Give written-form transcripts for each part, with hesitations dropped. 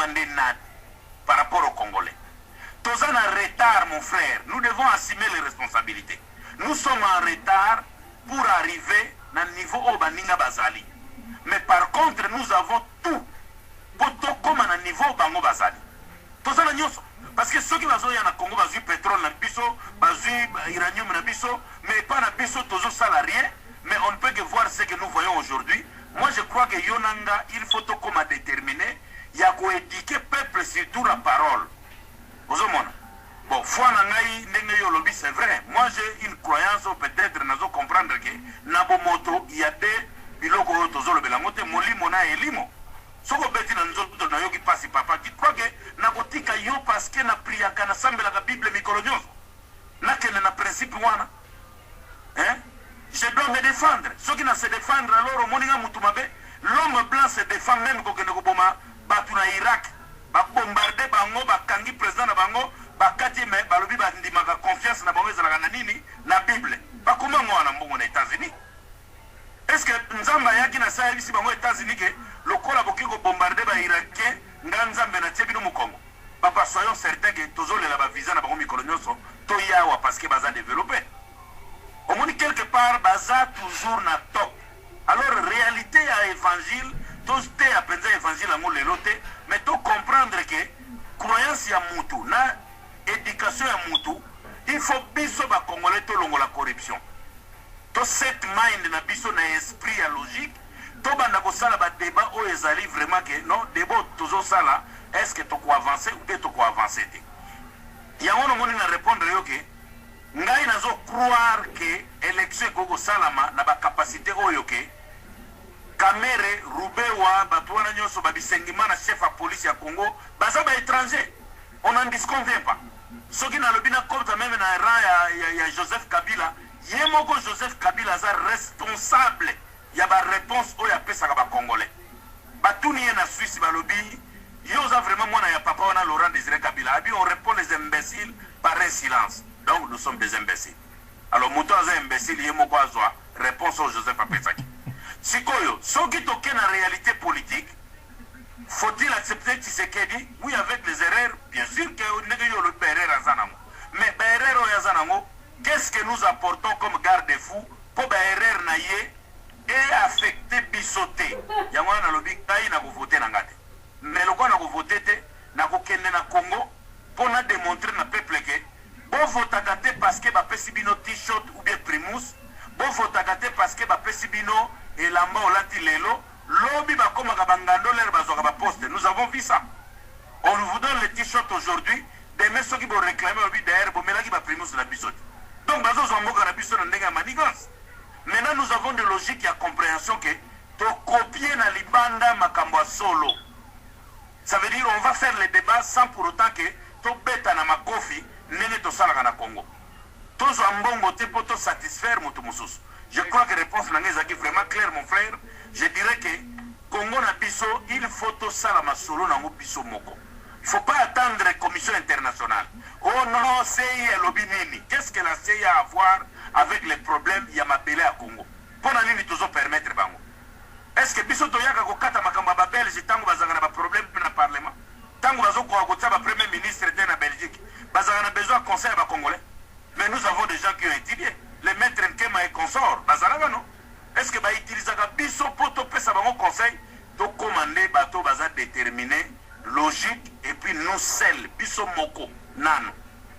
Bande Nat par rapport aux Congolais. Tous en retard, mon frère. Nous devons assumer les responsabilités. Nous sommes en retard pour arriver à un niveau où Baninga Bazali. Mais par contre, nous avons tout pour comme à un niveau où Bango Bazali. Tous en a parce que ceux qui sont en Congo, ils ont pétrole, ils ont uranium, mais pas na biso, tous salariés. Mais on ne peut que voir ce que nous voyons aujourd'hui. Moi, je crois que Yonanga, il faut tout comme à déterminer. Il y a qu'à éduquer peuple surtout la parole. Vous avez bon, foi lobby, c'est vrai. Moi, j'ai une croyance, peut-être, nous comprendre que Nabomoto, il y a des biloko tozolo belangote molimo na elimo. Soko beti na nzoto na yoki pasi papa. Tu crois que nabotika yo parce que na priaka na sambela la Bible mikolo nyonso. Na kene na principe wana. Hein? Je dois me défendre. Ceux qui ne se défendre alors moninga mutumabe, l'homme blanc se défend même quand on boma batu na Irak, ba bombarder bango, ba kangi président na bango, ba kati me balobi ba ndimaka confiance na bango ezala na nini na Bible. Ba comment moi na mbongo na États-Unis? Est-ce que nzamba yaki na sa bisi bango États-Unis que lokola boki ko bombarder ba Irakien nga nzambe na tiebi no Congo. Papa soyons certains que tozole la ba visa na bango mikolo nyonso to yawa parce que baza développer. Au moins quelque part, baza toujours na top. Alors, réalité à évangile, tous te à penser évangile à mon lelote, mais tu comprendre que croyance ya mutu, na éducation ya mutu, il faut biso ba congolais to longo la corruption. To set mind na biso na esprit à logique, to banda ko sala ba débat o ezali vraiment que non, débat toujours sala, est-ce que tu ko avancer ou tu ko avancer te. Ya ono moni na répondre yo que ngai nazo croire que élection koko salama na ba capacité oyo ke Kamere Rubewa batwana nyoso ba bisengima na chef à police ya Congo baza ba étranger on n'en disconvient pas soki na lobina compte même na ra ya Joseph Kabila yemoko Joseph Kabila za responsable ya ba réponse oyo apesa ba congolais batuni na Suisse ba lobi yoza vraiment mona ya papa wana Laurent Désiré Kabila abi on répond les imbéciles par un silence. Donc nous sommes des imbéciles. Alors, Mouton est imbécile, il y a une réponse au Joseph Apetsaki. Sikoyo, ce qui est en réalité politique, faut-il accepter Tshisekedi? Oui, avec les erreurs, bien sûr que nous avons le erreur à Zanamo. Mais erreur à Zanamo, qu'est-ce que nous apportons comme garde-fou pour erreur naïe et affecter bisoté? Yamana na lobi kai na voter na ngate. Mais le quoi na voter te na ko kende na Congo pour na démontrer na peuple que bon votakate parce que ba pesibino t-shirt ou bien primus bon votakate parce que ba pesibino elamba olati lelo lobi ba koma ka bangando l'air bazoka ba poste. Nous avons vu ça. On vous donne le t-shirt aujourd'hui, demain ceux qui vont réclamer obi derrière bon melaki ba primus la bisote. Donc bazo zomboka na biso na ndenga manigance. Maintenant nous avons de logique et compréhension que to copier na libanda makambo solo. Ça veut dire on va faire les débats sans pour autant que to beta na makofi nene to sala na Congo. Tous en bongo te pour te satisfaire moto mususu. Je crois que réponse na ngeza qui vraiment claire mon frère. Je dirais que Congo na biso il faut to sala masolo na ngo biso moko. Il faut pas attendre la commission internationale. Oh non, c'est lobby nini. Qu'est-ce que la CIA a à voir avec les problèmes ya mabele à Congo? Pour nini toujours permettre bango. Est-ce que biso to yaka ko kata makamba ba Belgique tango bazanga na ba problème na parlement? Tango bazo ko akotsa ba premier ministre de la Belgique. Bazanga besoin de conseil à Congolais. Mais nous avons des gens qui ont étudié. Les maîtres Nkema et consorts, Bazalaga non. Est-ce que va utiliser un biso pour topper ça un conseil? Donc commander bateau baza déterminé, logique et puis nous sel biso moko nano.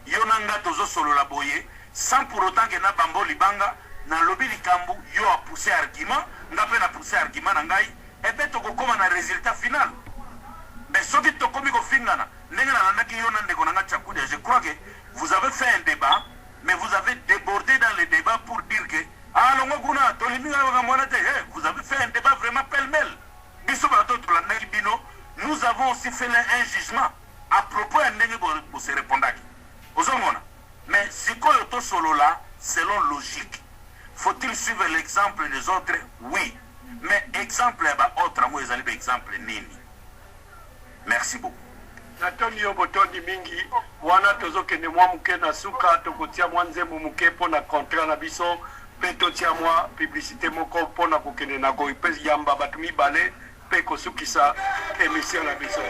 Yonanga tozo solo la boye sans pour autant que na bambo libanga na lobby likambu yo a poussé argument, n'a pas poussé argument nangai et ben to ko na résultat final. Mais ce qui est comme fingana, je crois que vous avez fait un débat, mais vous avez débordé dans le débat pour dire que vous avez fait un débat vraiment pêle-mêle. Nous avons aussi fait un jugement à propos de pour se répondre. Mais si on solo là, selon logique, faut-il suivre l'exemple des autres? Oui. Mais exemple autre, moi, ils exemple nini. Merci beaucoup. Natonio Botoni mingi wana tozokende mwa muke na suka tokotia mwanzembo muke pona contrat na biso pe totia mwa publicité moko pona kokende na goipesi yamba batumi bale pe kosukisa émission na biso.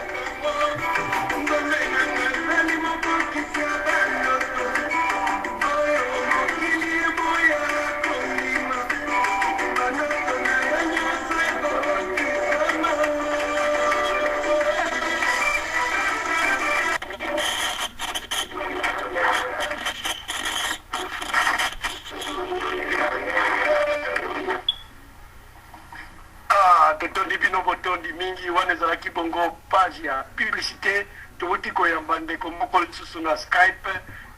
ndeko page ya publicité towuti koyamba ndeko moko lisusu na Skype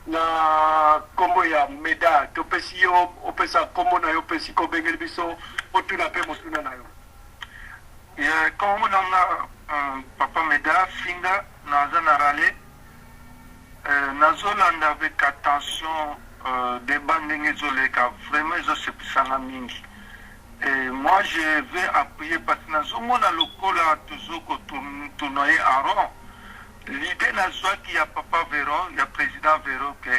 na kombo ya Meda topesi yo opesa kombo na yo opesi kobengeli biso otuna mpe motuna na yo. Kombo nanga Papa Meda Finga naza na rale nazolanda avec attention débat ndenge ezoleka vraiment ezosepisanga mingi. Et moi je vais appuyer parce que nazomona lokola tozoko tournoyer à rond. L'idée nazwaki ya Papa Véron, ya président Véron que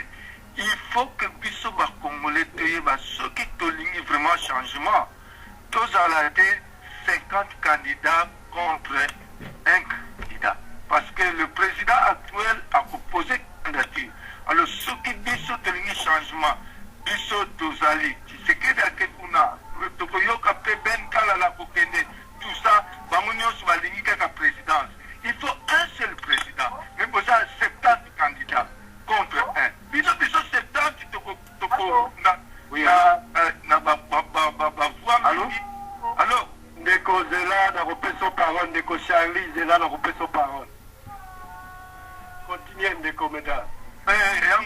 il faut que biso ba Congolais toyeba soki tolingi vraiment changement. Tozala te 50 candidats contre un candidat. Parce que le président actuel a proposé candidature. Alors soki biso tolingi changement, biso tozali. C'est que d'akekuna tokoyoka pe ben kala la kokende tout ça bango nyonso balingi kaka présidence. Il faut un seul président mais boza 70 candidats contre un biso 70 toko na ba voix. Alors ndeko Zela na repeso parole ndeko Charlie Zela na repeso parole. Continuez ndeko Meda.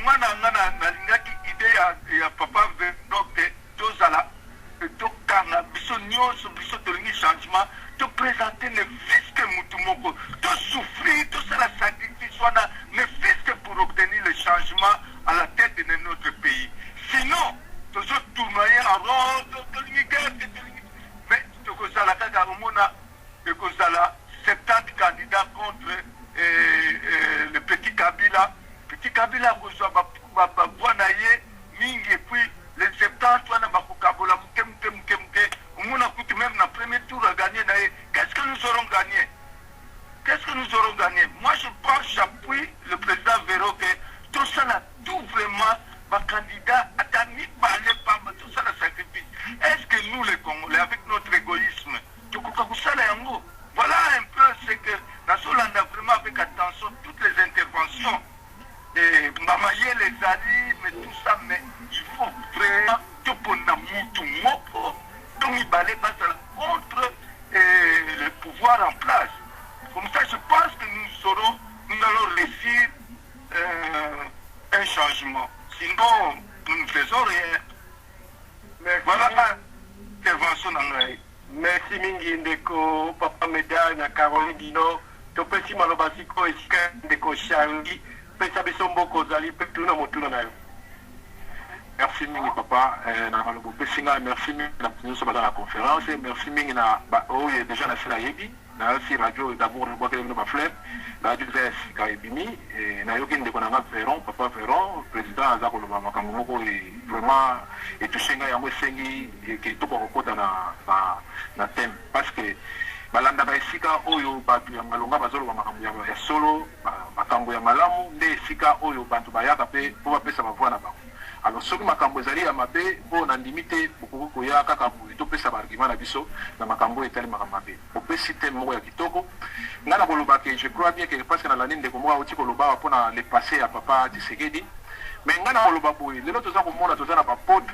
Mwana ngana nalingaki idée ya Papa donc tozala tokanga biso nyonso biso tolingi changement to présenter le fisc mutu moko to souffrir to sala sacrifice wana le fisc pour obtenir le changement à la tête de notre pays. Sinon tozo tournoyer en rond tolingi gerte mais tokozala kaka omona tokozala 70 candidats contre le petit Kabila. Petit Kabila kozwa ba bwana ye mingi et puis les 70 wana bakokabola muke omona kuti même na premier tour a gagné naye. Qu'est-ce que nous aurons gagné? Qu'est-ce que nous aurons gagné? Moi je pense, j'appuie le président Véro que tout ça là, tout vraiment ma candidat a tani balé par tout ça la sacrifice. Est-ce que nous les Congolais avec notre égoïsme voilà un peu ce que Nasolanda vraiment avec attention toutes les interventions et mamaye les alliés mais tout ça, mais il faut vraiment tout pour Namutu Moko contre le pouvoir en place. Comme ça, je pense que nous allons réussir un changement. Sinon, nous ne faisons rien. Mais voilà l'intervention d'Angaï. Merci mingi ndeko Papa Meda na Caroline Dino topesi maloba siko esika ndeko Charlie pesa biso mboko zali pe tuna motuna na yo. Merci mingi papa na malobo pesinga merci mingi na nyonso bala la conférence merci mingi na oye déjà na sila yebi na aussi radio d'amour le boîte de ma flemme radio des Kaibimi na yoki ndeko na Véron Papa Véron président azako lo makambo moko vraiment et touchenga yango sengi ki to ko kota na thème parce que balanda ba esika oyo batu ya malonga bazolo makambo ya solo makambo ya malamu nde esika oyo bantu bayaka pe po bapesa bavwa na bango. Alors soki makambo ezali ya mabe po na ndimite bokoko koya kaka topesa bargima na biso na makambo etali makambo mabe opesi te moko ya kitoko nga na koloba ke je crois bien que parce que na lani ndeko moko auti koloba mpona le passé ya Papa Tshisekedi mais nga na koloba boye lelo toza komona toza na bapotre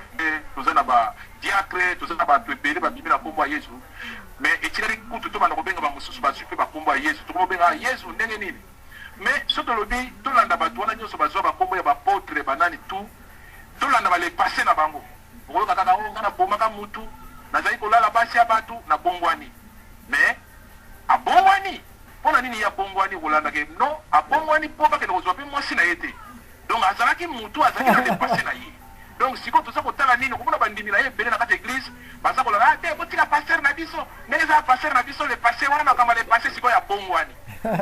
toza na badiacre toza na bato ebele babimi na kombo ya Yesu mais etikali kutu tobanda kobenga bamosusu bazwi mpe bakombo ya Yesu tokobenga Yesu ndenge nini mais so tolobi tolanda bato wana nyonso bazwa bakombo ya bapotre banani tout tolanda bale passé na bango okoyoka kaka o ngana bomaka mutu nazali kolala basi ya batu na bongwani mais abongwani mpona nini ya bongwani kolanda ke non abongwani mpo bakende kozwa mpe mwasi na ye te donc azalaki mutu azalaki na dépassé na ye donc sikoyo toza kotala nini okomona bandimi na ye ebele na kati église baza kolala te botika paster na biso ndenge eza paster na biso le passé wana makamba le passé sikoyo ya bongwani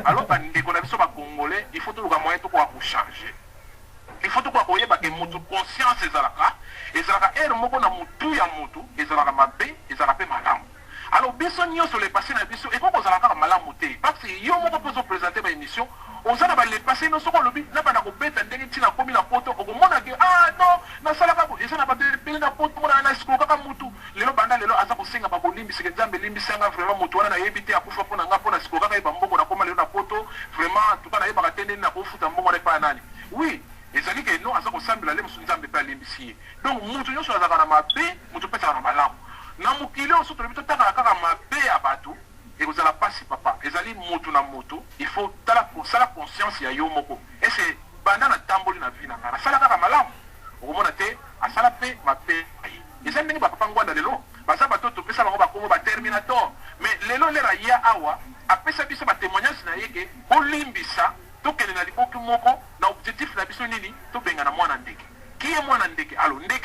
alors bandeko na biso bakongolais il faut toluka moyen tokoka kochanger. Il faut tout koyeba ke mutu conscience ezalaka ere moko na mutu ya mutu ezalaka mabe ezalaka pe malamu. Alors biso nyonso le passé na biso eko kozalaka kaka malamu te parce que yo moko pozo présenter ba émission ozala ba le passé no soko lobi na bana ko beta ndenge tina komi na poto okomona ke non na sala ka eza na ba bele na poto mona na siko kaka mutu lelo banda lelo aza ko senga ba bolimbi sike nzambe limbi sanga vraiment mutu wana na yebite akufa pona nga pona siko kaka ba mbongo na koma lelo na poto vraiment tukana yeba ka tende na kofuta mbongo na pa nani. Oui, ezali ke non aza kosambela le musu nzambe pe alimbisi. Donc mutu nyonso azaka na mabe mutu pesa na malamu na mokili oso tolobi totaka kaka mabe ya bato ekozala pasi papa ezali motu na motu il faut sala conscience ya yo moko ese banda na tamboli na vie na nga nasala kaka malamu okomona te asala mpe mabe eza ndenge bapapa ngwanda lelo baza bato topesa bango bakomo baterminator mais lelo lera ya awa apesa biso batémoignage na ye ke bolimbisa tokende na liboki moko na objectif na biso nini tobenga na mwana ndeke ki ye mwana ndeke alo ndeke